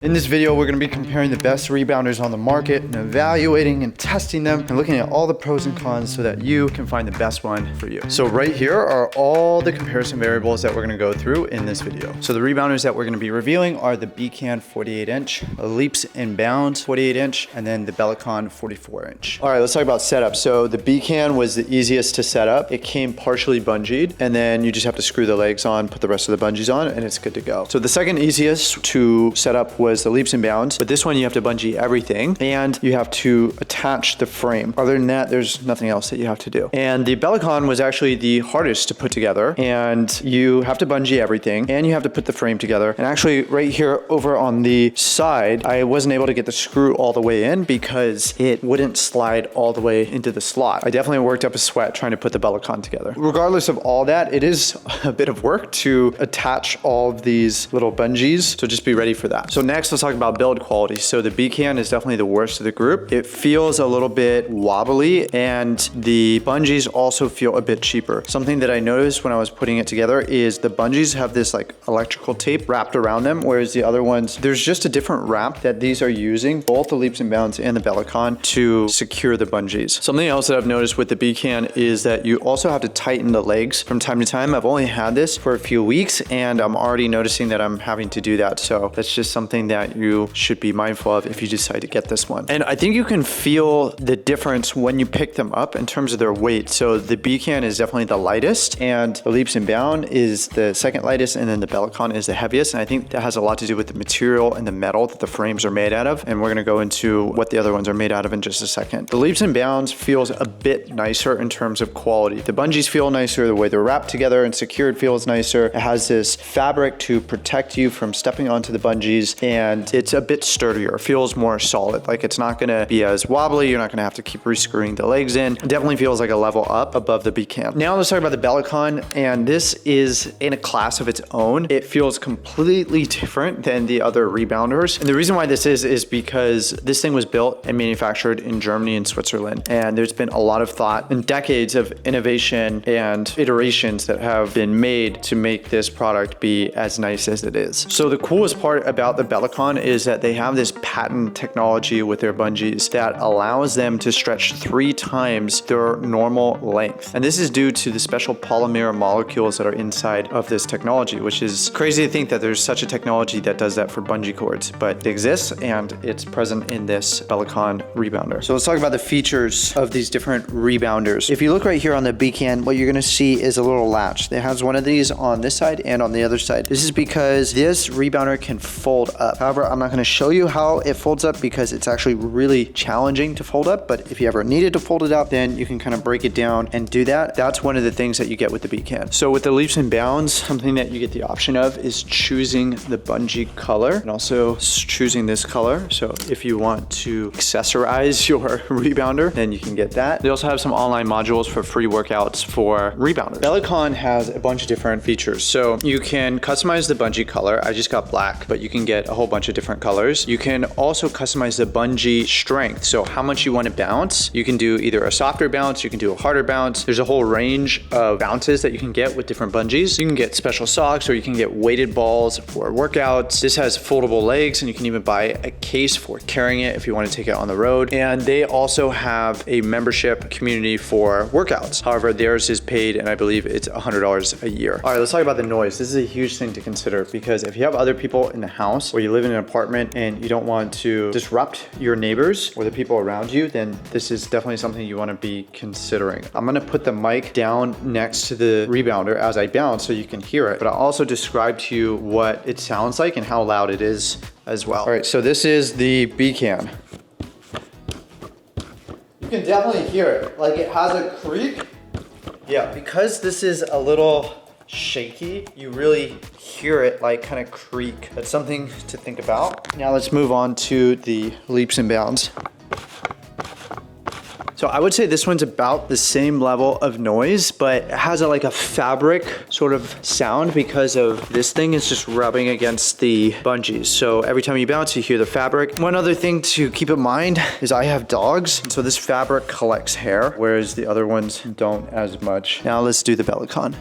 In this video, we're going to be comparing the best rebounders on the market and evaluating and testing them and looking at all the pros and cons so that you can find the best one for you. So right here are all the comparison variables that we're going to go through in this video. So the rebounders that we're going to be reviewing are the 𝐕𝐾𝐻 48-inch, the Leaps and Bounds 48-inch, and then the bellicon 44-inch. All right, let's talk about setup. So the 𝐕𝐾𝐻 was the easiest to set up. It came partially bungeed, and then you just have to screw the legs on, put the rest of the bungees on, and it's good to go. So the second easiest to set up was the Leaps and Bounds, but this one you have to bungee everything and you have to attach the frame. Other than that, there's nothing else that you have to do. And the bellicon was actually the hardest to put together, and you have to bungee everything and you have to put the frame together. And actually right here over on the side, I wasn't able to get the screw all the way in because it wouldn't slide all the way into the slot. I definitely worked up a sweat trying to put the bellicon together. Regardless of all that, it is a bit of work to attach all of these little bungees, so just be ready for that. So next, let's talk about build quality. So the 𝐕𝐾𝐻 is definitely the worst of the group. It feels a little bit wobbly, and the bungees also feel a bit cheaper. Something that I noticed when I was putting it together is the bungees have this like electrical tape wrapped around them, whereas the other ones, there's just a different wrap that these are using, both the Leaps and Bounds and the bellicon, to secure the bungees. Something else that I've noticed with the 𝐕𝐾𝐻 is that you also have to tighten the legs from time to time. I've only had this for a few weeks and I'm already noticing that I'm having to do that. So that's just something that you should be mindful of if you decide to get this one. And I think you can feel the difference when you pick them up in terms of their weight. So the 𝐕𝐾𝐻 is definitely the lightest, and the Leaps and Bound is the second lightest, and then the bellicon is the heaviest. And I think that has a lot to do with the material and the metal that the frames are made out of. And we're gonna go into what the other ones are made out of in just a second. The Leaps and Bounds feels a bit nicer in terms of quality. The bungees feel nicer, the way they're wrapped together and secured feels nicer. It has this fabric to protect you from stepping onto the bungees, and it's a bit sturdier. It feels more solid. Like it's not gonna be as wobbly. You're not gonna have to keep rescrewing the legs in. It definitely feels like a level up above the 𝐕𝐾𝐻. Now let's talk about the bellicon, and this is in a class of its own. It feels completely different than the other rebounders. And the reason why this is because this thing was built and manufactured in Germany and Switzerland. And there's been a lot of thought and decades of innovation and iterations that have been made to make this product be as nice as it is. So the coolest part about the bellicon is that they have this patent technology with their bungees that allows them to stretch 3 times their normal length. And this is due to the special polymer molecules that are inside of this technology, which is crazy to think that there's such a technology that does that for bungee cords, but it exists and it's present in this bellicon rebounder. So let's talk about the features of these different rebounders. If you look right here on the 𝐕𝐾𝐻, what you're gonna see is a little latch. It has one of these on this side and on the other side. This is because this rebounder can fold up. However, I'm not gonna show you how it folds up because it's actually really challenging to fold up, but if you ever needed to fold it up, then you can kind of break it down and do that. That's one of the things that you get with the 𝐕𝐾𝐻. So with the Leaps and Bounds, something that you get the option of is choosing the bungee color and also choosing this color. So if you want to accessorize your rebounder, then you can get that. They also have some online modules for free workouts for rebounders. bellicon has a bunch of different features. So you can customize the bungee color. I just got black, but you can get a whole bunch of different colors. You can also customize the bungee strength. So how much you want to bounce. You can do either a softer bounce, you can do a harder bounce. There's a whole range of bounces that you can get with different bungees. You can get special socks, or you can get weighted balls for workouts. This has foldable legs, and you can even buy a case for carrying it if you want to take it on the road. And they also have a membership community for workouts. However, theirs is paid, and I believe it's $100 a year. All right, let's talk about the noise. This is a huge thing to consider because if you have other people in the house or you live in an apartment and you don't want to disrupt your neighbors or the people around you, then this is definitely something you want to be considering. I'm going to put the mic down next to the rebounder as I bounce so you can hear it, but I'll also describe to you what it sounds like and how loud it is as well. All right, so this is the 𝐕𝐾𝐻. You can definitely hear it. Like it has a creak. Yeah, because this is a little shaky, you really hear it like kind of creak. That's something to think about. Now let's move on to the Leaps and Bounds. So I would say this one's about the same level of noise, but it has like a fabric sort of sound because of this thing is just rubbing against the bungees. So every time you bounce, you hear the fabric. One other thing to keep in mind is I have dogs, so this fabric collects hair, whereas the other ones don't as much. Now let's do the bellicon.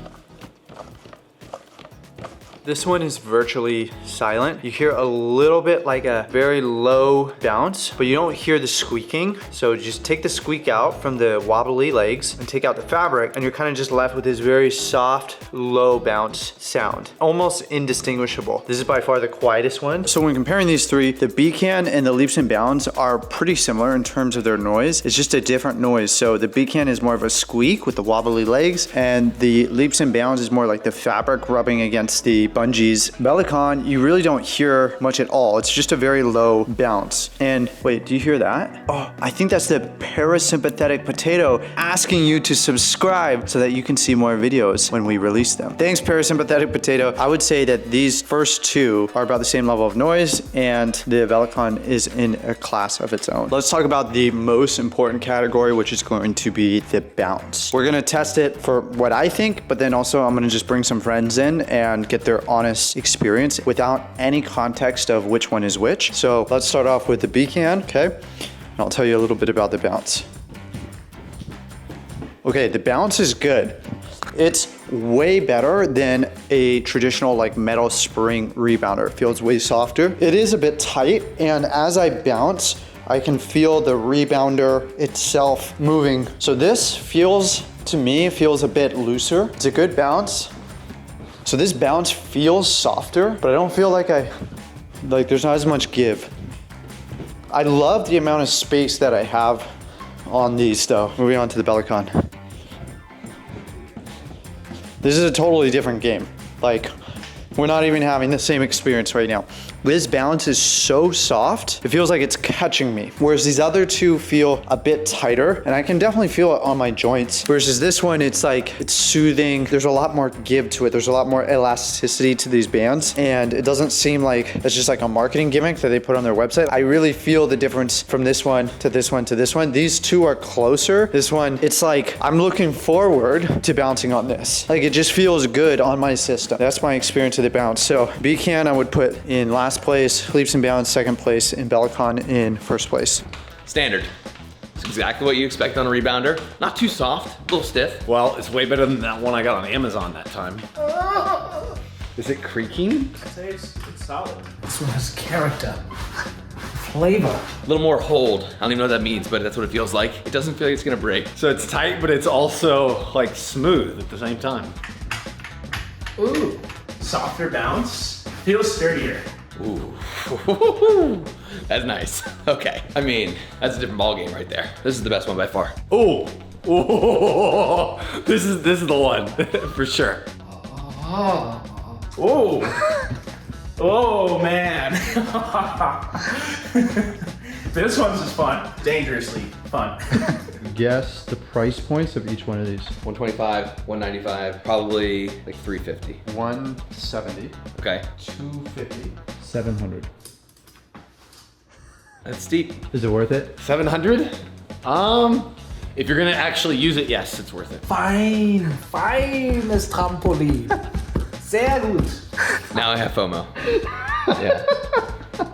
This one is virtually silent. You hear a little bit like a very low bounce, but you don't hear the squeaking. So just take the squeak out from the wobbly legs and take out the fabric, and you're kind of just left with this very soft, low bounce sound. Almost indistinguishable. This is by far the quietest one. So when comparing these three, the 𝐵𝐾𝐻 and the leaps and bounds are pretty similar in terms of their noise. It's just a different noise. So the 𝐵𝐾𝐻 is more of a squeak with the wobbly legs, and the leaps and bounds is more like the fabric rubbing against the bungees. bellicon, you really don't hear much at all. It's just a very low bounce. And wait, do you hear that? Oh, I think that's the parasympathetic potato asking you to subscribe so that you can see more videos when we release them. Thanks, parasympathetic potato. I would say that these first two are about the same level of noise, and the bellicon is in a class of its own. Let's talk about the most important category, which is going to be the bounce. We're gonna test it for what I think, but then also I'm gonna just bring some friends in and get their honest experience without any context of which one is which. So let's start off with the 𝐵𝐾𝐻, okay? And I'll tell you a little bit about the bounce. Okay, the bounce is good. It's way better than a traditional like metal spring rebounder. It feels way softer. It is a bit tight, and as I bounce, I can feel the rebounder itself moving. So this feels, to me, feels a bit looser. It's a good bounce. So this bounce feels softer, but I don't feel like there's not as much give. I love the amount of space that I have on these though. Moving on to the bellicon. This is a totally different game. Like, we're not even having the same experience right now. This bounce is so soft, it feels like it's catching me. Whereas these other two feel a bit tighter, and I can definitely feel it on my joints. Versus this one, it's like, it's soothing. There's a lot more give to it. There's a lot more elasticity to these bands, and it doesn't seem like it's just like a marketing gimmick that they put on their website. I really feel the difference from this one to this one to this one. These two are closer. This one, it's like, I'm looking forward to bouncing on this. Like, it just feels good on my system. That's my experience of the bounce. So 𝐵𝐾𝐻 I would put in last place, leaps and bounds second place, and bellicon in first place. Standard. It's exactly what you expect on a rebounder. Not too soft, a little stiff. Well, it's way better than that one I got on Amazon that time. Is it creaking? I'd say it's solid. This one has character, flavor. A little more hold. I don't even know what that means, but that's what it feels like. It doesn't feel like it's gonna break. So it's tight, but it's also like smooth at the same time. Ooh, softer bounce. Feels sturdier. Ooh, that's nice. Okay, I mean, that's a different ball game right there. This is the best one by far. Ooh, this is the one for sure. Oh, oh man. This one's just fun, dangerously fun. Guess the price points of each one of these. 125, 195, probably like 350. 170, Okay, 250, 700. that's steep. Is it worth it? 700? If you're gonna actually use it, yes, it's worth it. Fein, feines Trampolin. Sehr gut. Now I have FOMO. Yeah.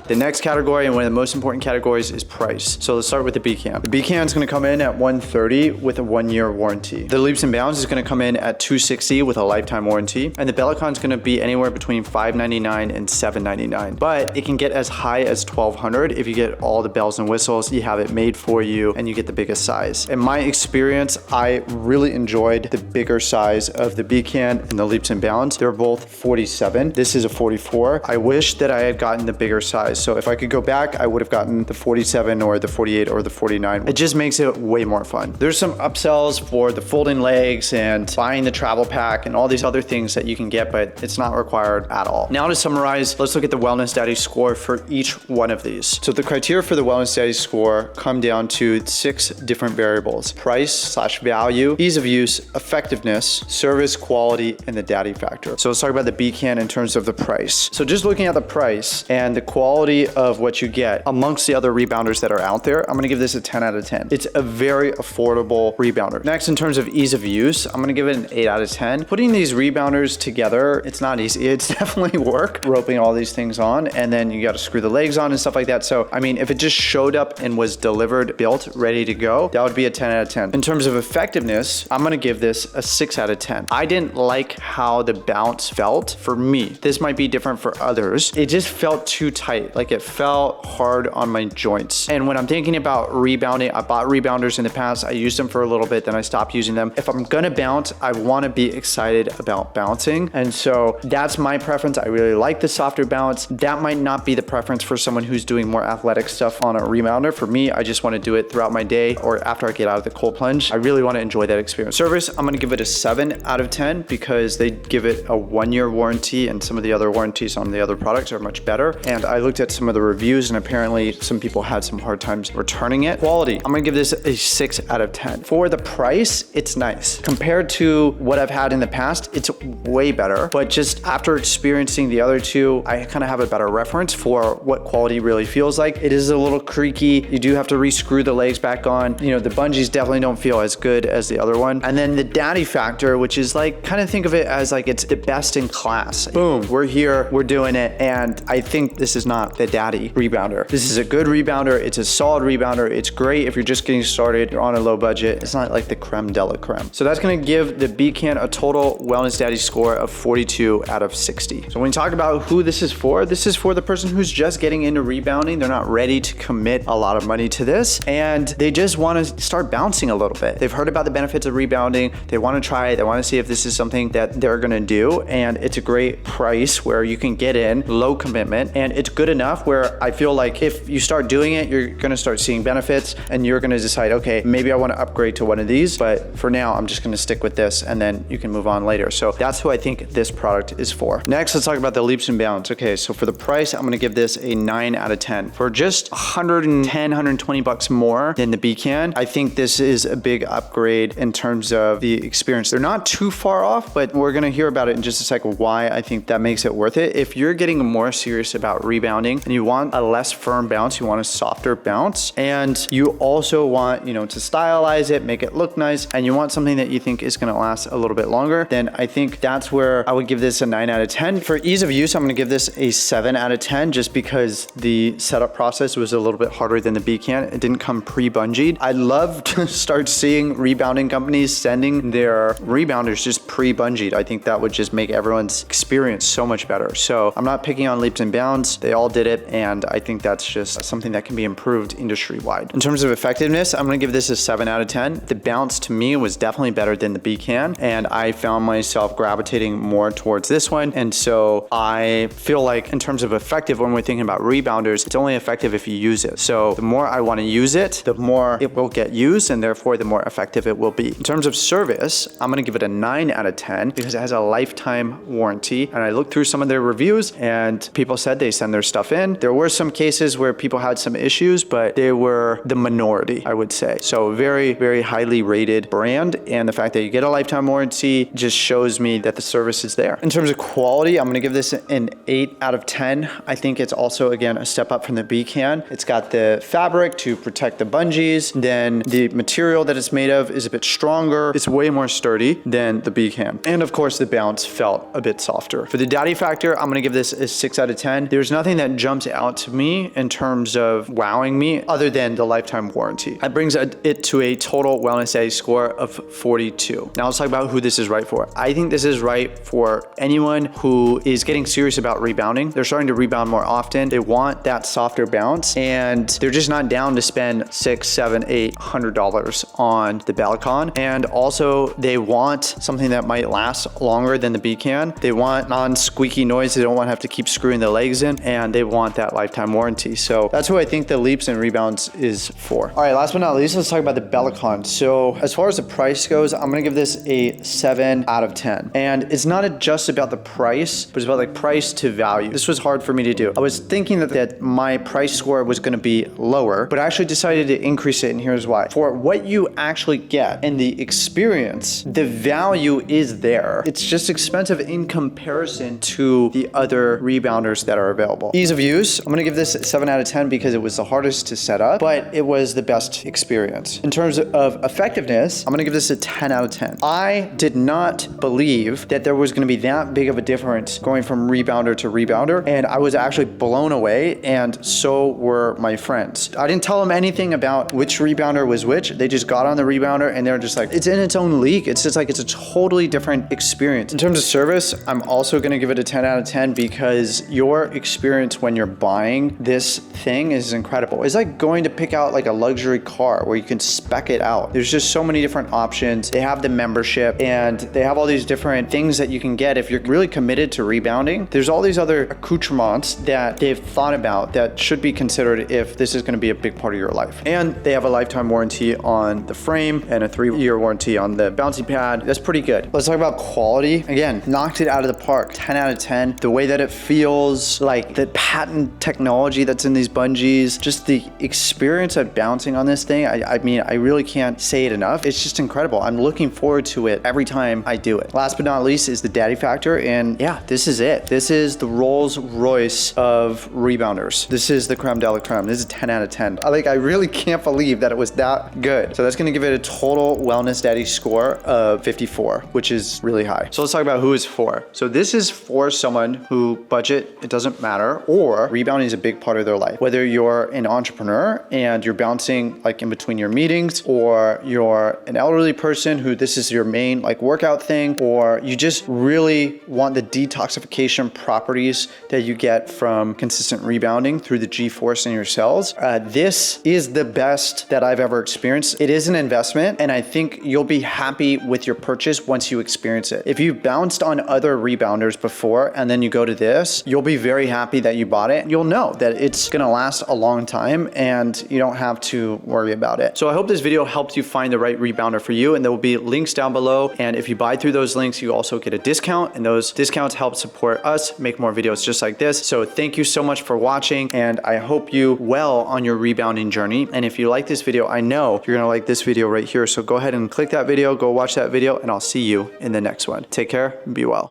The next category, and one of the most important categories, is price. So let's start with the 𝐵𝐾𝐻. The 𝐵𝐾𝐻 is gonna come in at $130 with a 1-year warranty. The leaps and bounds is gonna come in at $260 with a lifetime warranty. And the bellicon is gonna be anywhere between $599 and $799. But it can get as high as $1,200 if you get all the bells and whistles, you have it made for you, and you get the biggest size. In my experience, I really enjoyed the bigger size of the 𝐵𝐾𝐻 and the leaps and bounds. They're both 47. This is a 44. I wish that I had gotten the bigger size. So if I could go back, I would have gotten the 47 or the 48 or the 49. It just makes it way more fun. There's some upsells for the folding legs and buying the travel pack and all these other things that you can get, but it's not required at all. Now to summarize, let's look at the Wellness Daddy score for each one of these. So the criteria for the Wellness Daddy score come down to 6 different variables: price/value, ease of use, effectiveness, service quality, and the daddy factor. So let's talk about the 𝐵𝐾𝐻 in terms of the price. So just looking at the price and the quality quality of what you get amongst the other rebounders that are out there, I'm gonna give this a 10 out of 10. It's a very affordable rebounder. Next, in terms of ease of use, I'm gonna give it an 8 out of 10. Putting these rebounders together, it's not easy. It's definitely work, roping all these things on, and then you gotta screw the legs on and stuff like that. So, I mean, if it just showed up and was delivered, built, ready to go, that would be a 10 out of 10. In terms of effectiveness, I'm gonna give this a 6 out of 10. I didn't like how the bounce felt for me. This might be different for others. It just felt too tight. Like it felt hard on my joints. And when I'm thinking about rebounding, I bought rebounders in the past. I used them for a little bit, then I stopped using them. If I'm gonna bounce, I wanna be excited about bouncing. And so that's my preference. I really like the softer bounce. That might not be the preference for someone who's doing more athletic stuff on a rebounder. For me, I just wanna do it throughout my day or after I get out of the cold plunge. I really wanna enjoy that experience. Service, I'm gonna give it a 7 out of 10 because they give it a 1-year warranty, and some of the other warranties on the other products are much better. And I looked at some of the reviews, and apparently some people had some hard times returning it. Quality, I'm gonna give this a 6 out of 10. For the price, it's nice. Compared to what I've had in the past, it's way better. But just after experiencing the other two, I kind of have a better reference for what quality really feels like. It is a little creaky. You do have to re-screw the legs back on. You know, the bungees definitely don't feel as good as the other one. And then the daddy factor, which is like, kind of think of it as like it's the best in class. Boom, we're here, we're doing it. And I think this is not the daddy rebounder. This is a good rebounder. It's a solid rebounder. It's great if you're just getting started, you're on a low budget. It's not like the creme de la creme. So that's gonna give the 𝐕𝐃 a total Wellness Daddy score of 42 out of 60. So when you talk about who this is for the person who's just getting into rebounding. They're not ready to commit a lot of money to this, and they just wanna start bouncing a little bit. They've heard about the benefits of rebounding. They wanna try it. They wanna see if this is something that they're gonna do, and it's a great price where you can get in, low commitment, and it's good enough where I feel like if you start doing it, you're gonna start seeing benefits, and you're gonna decide, okay, maybe I wanna upgrade to one of these, but for now, I'm just gonna stick with this, and then you can move on later. So that's who I think this product is for. Next, let's talk about the leaps and bounds. Okay, so for the price, I'm gonna give this a 9 out of 10. For just 110, 120 bucks more than the 𝐕𝐃, I think this is a big upgrade in terms of the experience. They're not too far off, but we're gonna hear about it in just a second why I think that makes it worth it. If you're getting more serious about rebounding and you want a less firm bounce, you want a softer bounce, and you also want, you know, to stylize it, make it look nice, and you want something that you think is gonna last a little bit longer, then I think that's where I would give this a 9 out of 10. For ease of use, I'm gonna give this a 7 out of 10 just because the setup process was a little bit harder than the 𝐕𝐃. It didn't come pre-bungeed. I'd love to start seeing rebounding companies sending their rebounders just pre-bungeed. I think that would just make everyone's experience so much better. So I'm not picking on leaps and bounds. They all did it, and I think that's just something that can be improved industry-wide. In terms of effectiveness, I'm gonna give this a 7 out of 10. The bounce to me was definitely better than the 𝐕𝐃, and I found myself gravitating more towards this one. And so I feel like in terms of effective, when we're thinking about rebounders, it's only effective if you use it. So the more I wanna use it, the more it will get used, and therefore the more effective it will be. In terms of service, I'm gonna give it a 9 out of 10 because it has a lifetime warranty. And I looked through some of their reviews, and people said they send their stuff in. There were some cases where people had some issues, but they were the minority, I would say. So very, very highly rated brand, and the fact that you get a lifetime warranty just shows me that the service is there. In terms of quality, I'm gonna give this an 8 out of 10. I think it's also, again, a step up from the 𝐕𝐃. It's got the fabric to protect the bungees. Then the material that it's made of is a bit stronger. It's way more sturdy than the 𝐕𝐃. And of course, the bounce felt a bit softer. For the daddy factor, I'm gonna give this a 6 out of 10. There's nothing that jumps out to me in terms of wowing me other than the lifetime warranty. That brings it to a total Wellness Daddy score of 42. Now let's talk about who this is right for. I think this is right for anyone who is getting serious about rebounding. They're starting to rebound more often. They want that softer bounce, and they're just not down to spend $600, $700, $800 on the bellicon. And also they want something that might last longer than the 𝐕𝐃. They want non-squeaky noise. They don't want to have to keep screwing the legs in, and they want that lifetime warranty. So that's who I think the leaps and rebounds is for. All right, last but not least, let's talk about the bellicon. So as far as the price goes, I'm gonna give this a 7 out of 10. And it's not just about the price, but it's about like price to value. This was hard for me to do. I was thinking that my price score was gonna be lower, but I actually decided to increase it, and here's why. For what you actually get and the experience, the value is there. It's just expensive in comparison to the other rebounders that are available. Ease of use, I'm gonna give this 7 out of 10 because it was the hardest to set up, but it was the best experience. In terms of effectiveness, I'm gonna give this a 10 out of 10. I did not believe that there was gonna be that big of a difference going from rebounder to rebounder, and I was actually blown away, and so were my friends. I didn't tell them anything about which rebounder was which. They just got on the rebounder and they're just like, it's in its own league. It's just like, it's a totally different experience. In terms of service, I'm also gonna give it a 10 out of 10 because your experience when you're buying this thing is incredible. It's like going to pick out like a luxury car where you can spec it out. There's just so many different options. They have the membership and they have all these different things that you can get if you're really committed to rebounding. There's all these other accoutrements that they've thought about that should be considered if this is gonna be a big part of your life. And they have a lifetime warranty on the frame and a 3-year warranty on the bouncy pad. That's pretty good. Let's talk about quality. Again, knocked it out of the park. 10 out of 10. The way that it feels, like the patent technology that's in these bungees, just the experience of bouncing on this thing. I mean, I really can't say it enough. It's just incredible. I'm looking forward to it every time I do it. Last but not least is the daddy factor. And yeah, this is it. This is the Rolls Royce of rebounders. This is the creme de la creme. This is 10 out of 10. I really can't believe that it was that good. So that's gonna give it a total wellness daddy score of 54, which is really high. So let's talk about who it's for. So this is for someone who budget, it doesn't matter, or rebounding is a big part of their life. Whether you're an entrepreneur and you're bouncing like in between your meetings, or you're an elderly person who this is your main like workout thing, or you just really want the detoxification properties that you get from consistent rebounding through the G-force in your cells. This is the best that I've ever experienced. It is an investment, and I think you'll be happy with your purchase once you experience it. If you've bounced on other rebounders before and then you go to this, you'll be very happy that you bought it. You'll know that it's gonna last a long time and you don't have to worry about it. So I hope this video helped you find the right rebounder for you, and there will be links down below. And if you buy through those links, you also get a discount, and those discounts help support us make more videos just like this. So thank you so much for watching, and I hope you well on your rebounding journey. And if you like this video, I know you're gonna like this video right here. So go ahead and click that video, go watch that video, and I'll see you in the next one. Take care and be well.